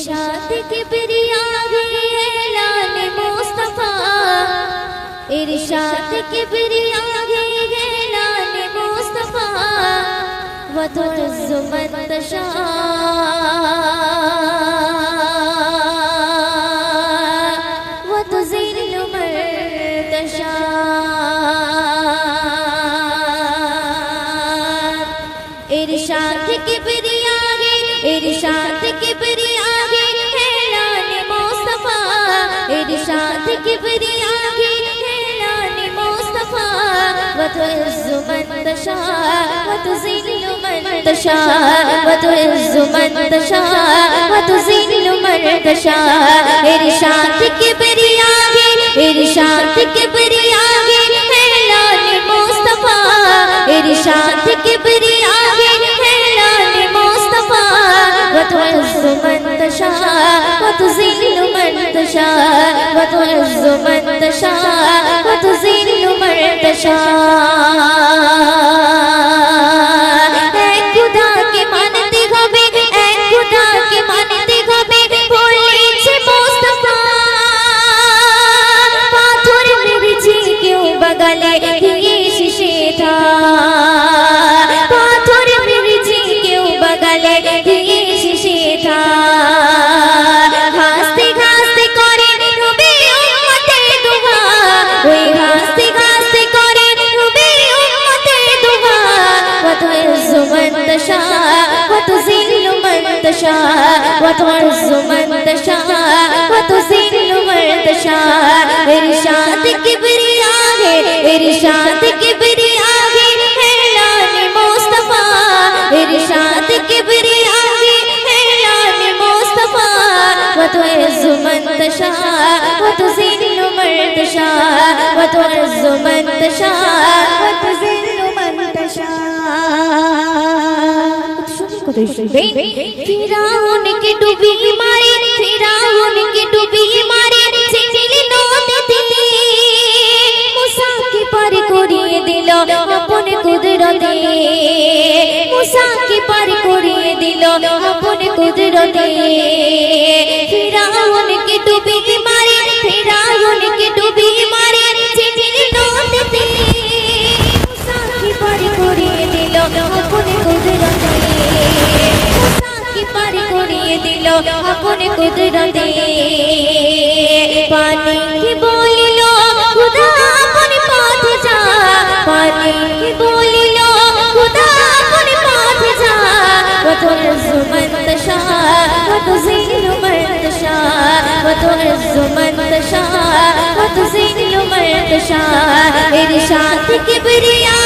इरशाद किबरिया ऐलान मुस्तफा इरशाद किबरिया ऐलान मुस्तफा व तुअज़्ज़ु मन तशा व तुज़िल्लु मन तशा इरशाद किबरिया इरशाद किबरिया ऐलान मुस्तफा इरशाद किबरिया ऐलान मुस्तफा व तुअज़्ज़ु मन तशा व तुज़िल्लु मन तशा व तुअज़्ज़ु मन तशा व तुज़िल्लु मन तशा इरशाद किबरिया इरशाद किबरिया ऐलान मुस्तफा इरशाद किबरिया ऐलान मुस्तफा व तुअज़्ज़ु मन तशा व तुज़िल्लु मन तशा व तुअज़्ज़ु मन तशा व तुज़िल्लु मन तशा ऐ खुदा के मानते হবে ऐ खुदा के मानते হবে বলেছে মুস্তাফা পাথর মেরেছে কেউ বাগালে ये शीशे था पाथर मेरेছে কেউ বাগালে ये शीशे था হাসতে হাসতে করে রবে উম্মতে দুআ ওই হাসতে হাসতে করে রবে উম্মতে দুআ व तुअज़्ज़ु मन तशा व तुज़िल्लु मन तशा व तुअज़्ज़ु मन तशा व तुज़िल्लु मन तशा इरशाद किबरिया इरशाद किबरिया ऐलान मुस्तफा इरशाद किबरिया ऐलान मुस्तफा व तुअज़्ज़ु मन तशा व तुज़िल्लु मन तशा व तुअज़्ज़ु मन तशा व तुज़िल्लु मन तशा फिरौन की डूबी मारे फिरौन की डूबी मारे चिल नौते मूसा की पार करिए दिल अपन कुदरते मूसा की पार करिए दिल अपन कुदरते फिरौन की डूबी मारे फिरौन की डूबी मारे चिल नौते मूसा की पार करिए दिल अपन कुदरते की पार करिए दिल अपन कुदरते पानी की बोलिलो खुदा अपन पाथ जा पानी की बोलिलो खुदा अपन पाथ जा व तुअज़्ज़ु मन तशा व तुज़िल्लु मन तशा व तुअज़्ज़ु मन तशा व तुज़िल्लु मन तशा इरशाद किबरिया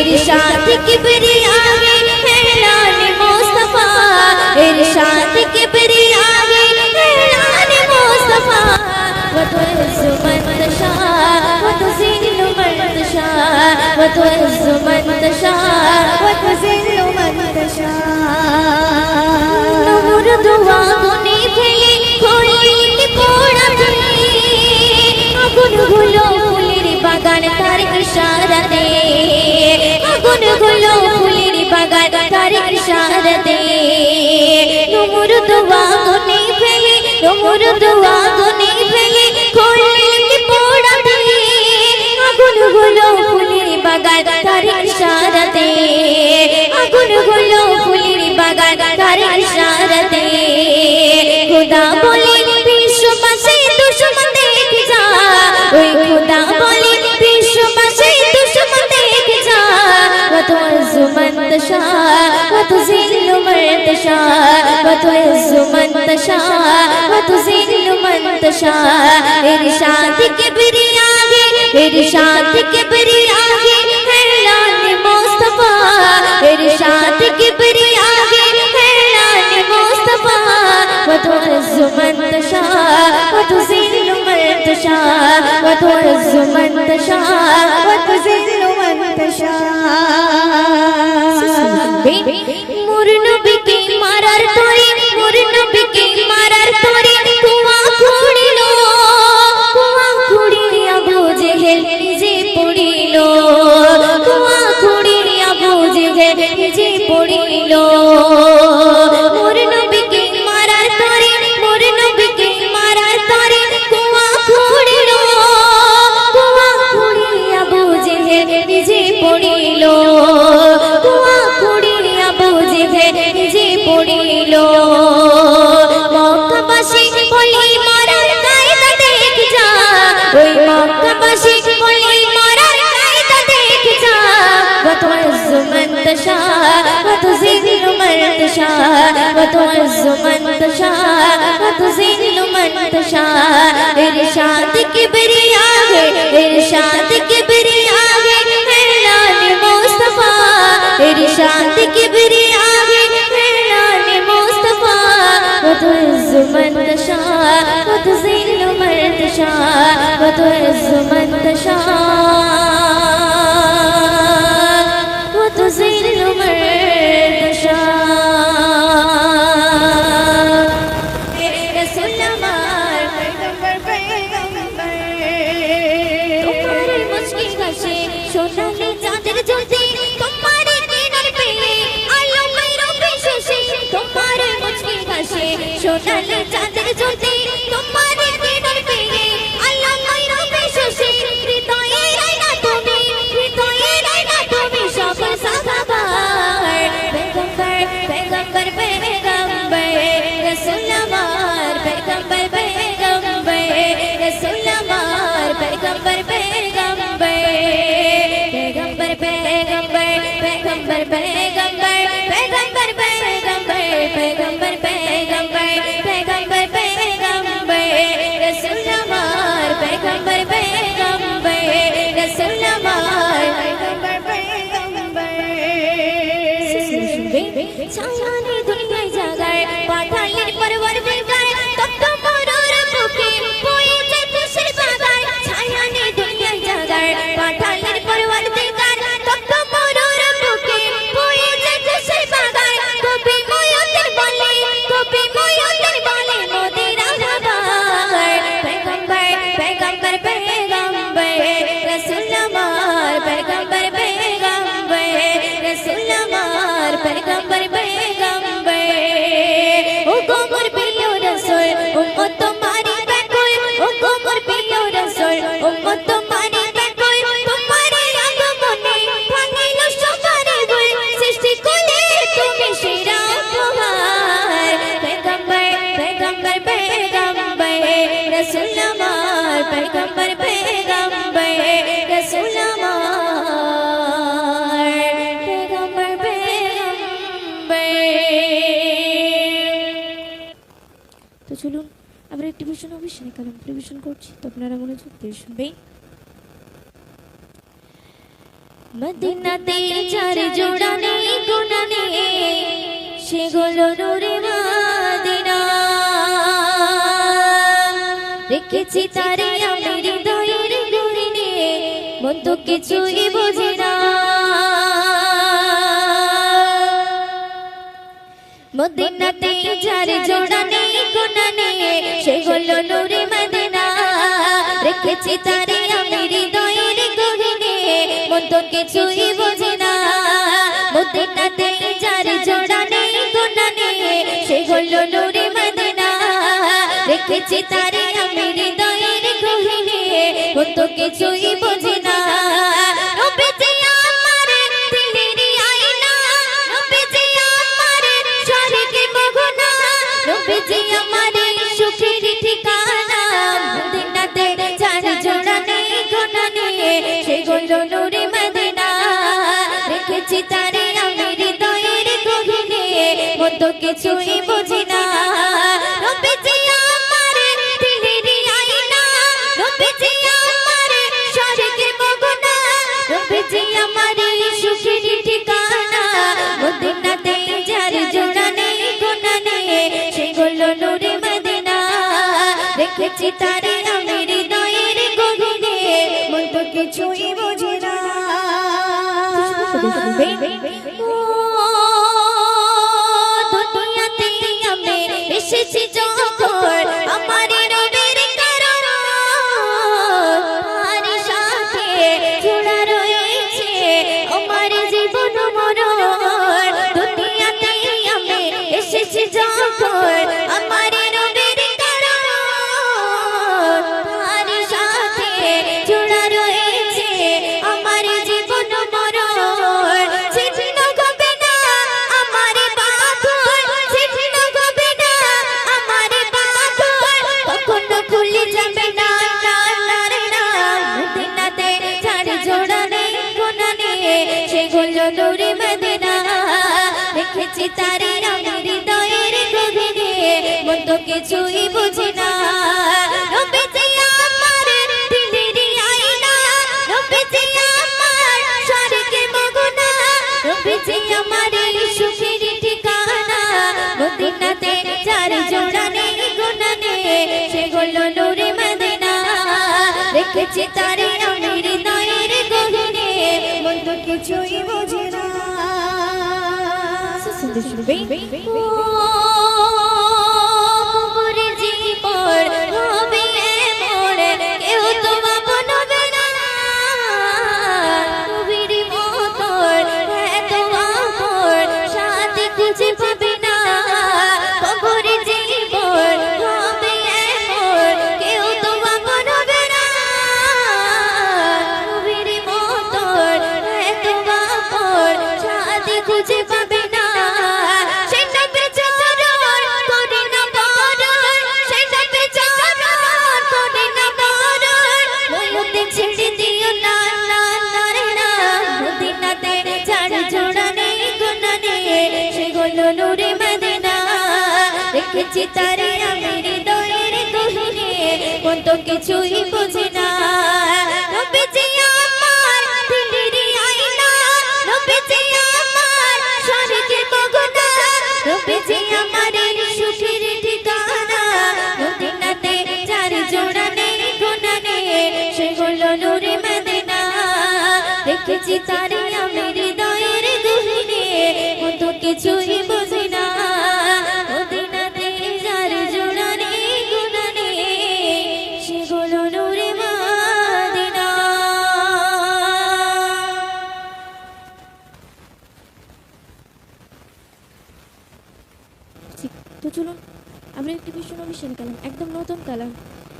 इरशाद किबरिया ऐलान मुस्तफा इरशाद किबरिया ऐलान मुस्तफा व तुअज़्ज़ु मन तशा व तुज़िल्लु मन तशा व तुअज़्ज़ु मन तशा व तुज़िल्लु मन तशा नूर दुआ गुने फैले खोली के पोड़ा फैले আগুন গুলো ফুলের বাগান তার ইশারাতে আগুন গুলো ফুলের বাগান তার ইশারাতে নূর দুয়া গুনে ফেলে নূর দুয়া গুনে ফেলে खोली के पोड़ा फैले আগুন গুলো ফুলের বাগান তার ইশারাতে আগুন গুলো ফুলের বাগান তার ইশারাতে खुदा बोले विश्ववासी दुश्मन देख जा ओए खुदा बोले विश्ववासी दुश्मन देख जा व तुअज़्ज़ु मन तशा व तुज़िल्लु मन तशा व तुअज़्ज़ु मन तशा व तुज़िल्लु मन तशा इरशाद किबरिया इरशाद किबरिया ऐलान मुस्तफा इरशाद किबरिया ऐलान मुस्तफा व तुअज़्ज़ु मन तशा व तुज़िल्लु मन तशा व तुअज़्ज़ु मन तशा व तुज़िल्लु मन तशा मोर नबी के मारार तोरे मोर नबी के मारार तोरे कुआं खुड़िलो कुआं खुड़िया बुझे हेल जे पड़िलो कुआं खुड़िया बुझे हेल जे पड़िलो मोर नबी के मारार तोरे तुज़िल्ल मन तशा इरशाद किबरिया है इरशाद किबरिया है ऐलान मुस्तफा इरशाद किबरिया है ऐलान मुस्तफा व तुइज़्ज़ु मन तशा व तुज़िल्लु मन तशा व तुइज़्ज़ु मन तशा व तुज़िल्लु मन तशा সোনালি চাঁদের জ্যোতি তোমার কিনার পেয়ে আলো মেরো বিশেষে তোমার মুচকি হাসে সোনালি চাঁদের জ্যোতি তোমার কিনার পেয়ে আলো মেরো বিশেষে হৃদয়ে রাইনা তুমি সফল সাহাবার পেগম্বর পেগম্বর পেগম্বর রাসূল আমার পেগম্বর পেগম্বর রাসূল আমার পেগম্বর পেগম্বর पैगंबर पैगंबर पैगंबर पैगंबर पैगंबर पैगंबर पैगंबर पैगंबर रसूल अमार पैगंबर पैगंबर रसूल अमार पैगंबर पैगंबर छायाने दुनिया जागार पाठालेर परवरदिगार तब मोरर बुके कोई जेते शिरबागार छायाने दुनिया जागार पाठालेर परवरदिगार तब मोरर बुके कोई जेते शिरबागार कभी मोयतेर बोले मोदेरा हबार पैगंबर पैगंबर पैगंबर रसूल अमार पैगंबर पैगंबर रसूल अमार पैगंबर पैगंबर ओ गोमर पियो रसूल उम्मत तुम्हारी बेकुल ओ गोमर पियो रसूल उम्मत तुम्हारी बेकुल तुम्हारे आगमने भांगिलो सबारे गुल सृष्टि कुले তুমি সেরা উপহার पैगंबर पैगंबर पैगंबर रसूल अमार पैगंबर पैगंबर रसूल अमार पैगंबर पैगंबर তো চলুন আমরা একটি ভীষণ অবিশ্বাসী কালাম পরিবেশন করছি তো আপনারা মনোযোগ দিয়ে শুনবেন মদিনাতে চার জোড়ানে গুণানে সেগুলো নূরে মদিনা রেখেছি তারে আমি হৃদয়ের গহীনে মন তো কিছুই বোঝে না মদিনাতে চার জোড়ানে গুণানে সেগুলো নূরে মদিনা রেখেছি তারে আমি হৃদয়ের গহীনে মন তো কিছুই বোঝে না মদিনাতে চার জোড়ানে গুণানে সেগুলো নূরে মদিনা রেখেছি তারে আমি হৃদয়ের গহীনে মন তো কিছুই বোঝে না নবীজি আমার দিলের আয়না নবীজি আমার স্বর্গের মগনা নবীজি আমার সুখের ঠিকানা মদিনাতে চার জোড়ানে গুণানে সেগুলো নূরে মদিনা রেখেছি তারে আমি হৃদয়ের গহীনে মন তো কিছুই বুঝি না নবীজি আমার দিলের আয়না নবীজি আমার স্বর্গের মগনা নবীজি আমার সুখের ঠিকানা মদিনাতে চার জোড়ানে গুণানে সেগুলো নূরে মদিনা রেখেছি তারে আমি হৃদয়ের গহীনে মন তো কিছুই বুঝি না দুনিয়াতে আমি এসেছি যখন আমার রবের কারণ আর সাথে জোড়া রয়েছে আমার জীবন মরণ দুনিয়াতে আমি এসেছি যখন আমার রবের কারণ আর সাথে জোড়া রয়েছে আমার জীবন মরণ ছিন্ন হবে না আমার বাঁধন ছিন্ন হবে না আমার বাঁধন কখনো খুলে যাবে না মদিনাতে চার জোড়ানে গুণানে সেগুলো নূরে মদিনা রেখেছি তারে আমি হৃদয়ের গহীনে মন কত কিছুই বুঝি না নবীজি আমার দিলেরই আয়না নবীজি আমার স্বর্গে মগনা নবীজি আমার সুখের ঠিকানা মদিনাতে চার জোড়া নেই গুণা নেই সেগুলো নূরে মদিনা রেখেছি তারে আমার হৃদয়ের গহনে মন তো কিছুই বুঝি না সুন্দর শুনবে কবরে জীবন হবে মোর কেউ তো আপন হবে না কবির মতন এত আপন সাথে খুঁজে পাবে না কবরে জীবন হবে মোর কেউ তো আপন হবে না কবির মতন এত আপন সাথে খুঁজে পাবে না রেখেছি তারে আমার হৃদয়ের গহনে কত কিছুই বুঝি না নবীজি আমার দিলেরই আয়না নবীজি আমার স্বর্গে মগনা নবীজি আমার সুখের ঠিকানা মদিনাতে চার জোড়া নেই গুণা নেই সেগুলো নূরে মদিনা রেখেছি তারে আমার হৃদয়ের গহনে কত কিছুই বুঝি না তো চলুন আমরা একটি ভীষণ অভিশাল কালাম একদম নতুন কালাম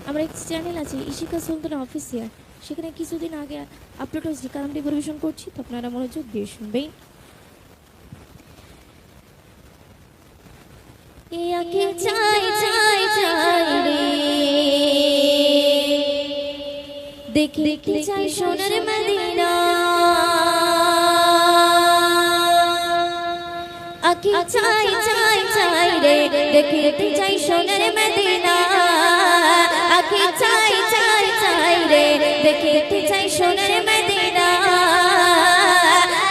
আমার এক চ্যানেল আছে ইশিকা সুলতানা অফিসিয়াল সেখানে কিছুদিন আগে আপলোড হয়েছে কালামটি পরিবেশন করছি তো আপনারা মনোযোগ দিয়ে শুনবেন এ আঁখে চাই চাই চাই রে দেখতে চাই সোনার মদিনা আঁখে চাই চাই চাই রে দেখতে চাই সোনার মদিনা আঁখে চাই চাই চাই রে দেখতে চাই সোনার মদিনা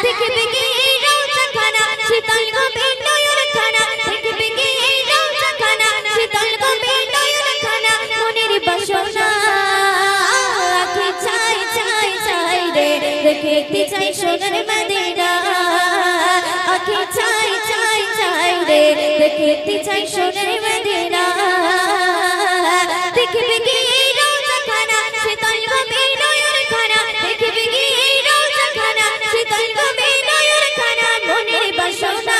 দেখবে কি রওজা খানা শীতল গবে নয়ন খানা দেখবে কি রওজা খানা শীতল গবে নয়ন খানা মনের বাসনা আঁখে চাই চাই চাই রে দেখতে চাই সোনার মদিনা আঁখে চাই চাই চাই রে দেখতে চাই সোনার মদিনা দেখবে কি রওজা খানা শীতল গবে নয়ন খানা দেখবে কি রওজা খানা শীতল গবে নয়ন খানা মনের বাসনা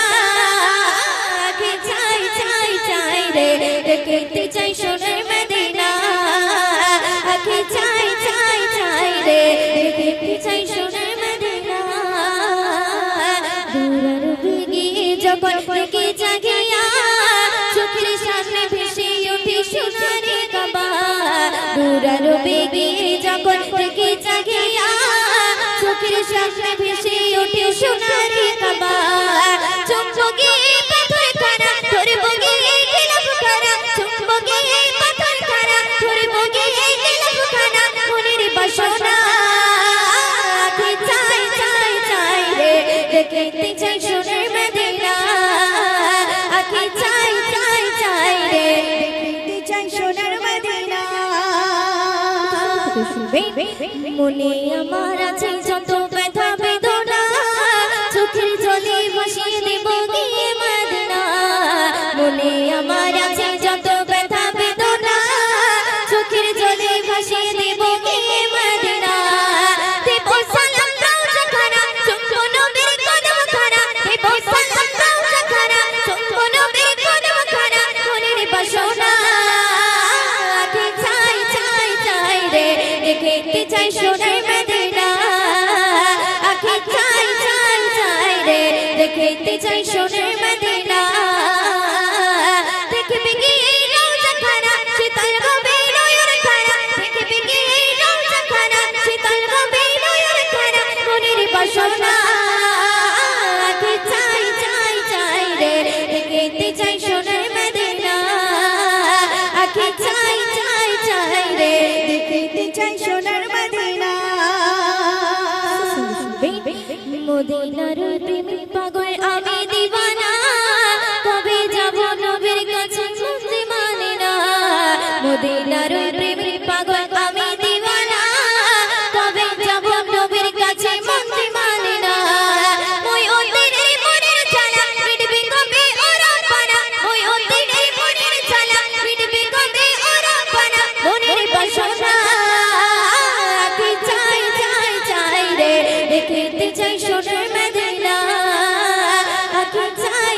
আঁখে চাই চাই চাই রে দেখতে চাই সোনার মদিনা আঁখে চাই চাই চাই রে দেখতে চাই সোনার মদিনা দূরের বেগে যখন থেকে জাগিয়া চোখের সামনে ভেসে ওঠে সোনার কাবা দূরের বেগে যখন থেকে জাগিয়া চোখের সামনে ভেসে ওঠে সোনার কাবা চুম্বকে পাথর খানা ধরবো গিয়ে গেলাম খানা চুম্বকে পাথর খানা ধরবো গিয়ে গেলাম খানা মনের বাসনা আঁখে চাই চাই চাই রে দেখতে চাই সোনার মদিনা আঁখে চাই চাই চাই রে দেখতে চাই সোনার মদিনা মনে আমার আছে যত ব্যথা বেদনা চোখের জলে ভাসিয়ে দেব গিয়ে মদিনা মনে আমার আছে যত ব্যথা বেদনা চোখের জলে ভাসিয়ে দেব গিয়ে মদিনা দেব সালাম রওজা খানা চুম্বো নবীর কদম খানা দেব সালাম রওজা খানা চুম্বো নবীর কদম খানা মনের বাসনা আঁখে চাই চাই চাই রে দেখতে চাই সোনার মদিনা আঁখে চাই চাই চাই রে দেখতে চাই সোনার মদিনা দেখবে কি রওজা খানা শীতল গবে নয়ন খানা দেখবে কি রওজা খানা শীতল গবে নয়ন খানা মনের বাসনা আঁখে চাই চাই চাই রে দেখতে চাই সোনার মদিনা চাই সোনার মদিনা। মদিনার প্রেমে পাগল আমি দিওয়ানা, কবে যাব নবীর কাছে মুক্তি মানে না। মদিনার প্রেমে পাগল আমি দিওয়ানা, কবে যাব নবীর কাছে মুক্তি মানে না। ওই ওদের মনের জ্বালা মিটবে কবে ওরা পানা, ওই ওদের মনের জ্বালা মিটবে কবে ওরা পানা। মনের বাসনা কি চাই চাই চাই রে, দেখতে চাই সোনার মদিনা। কি চাই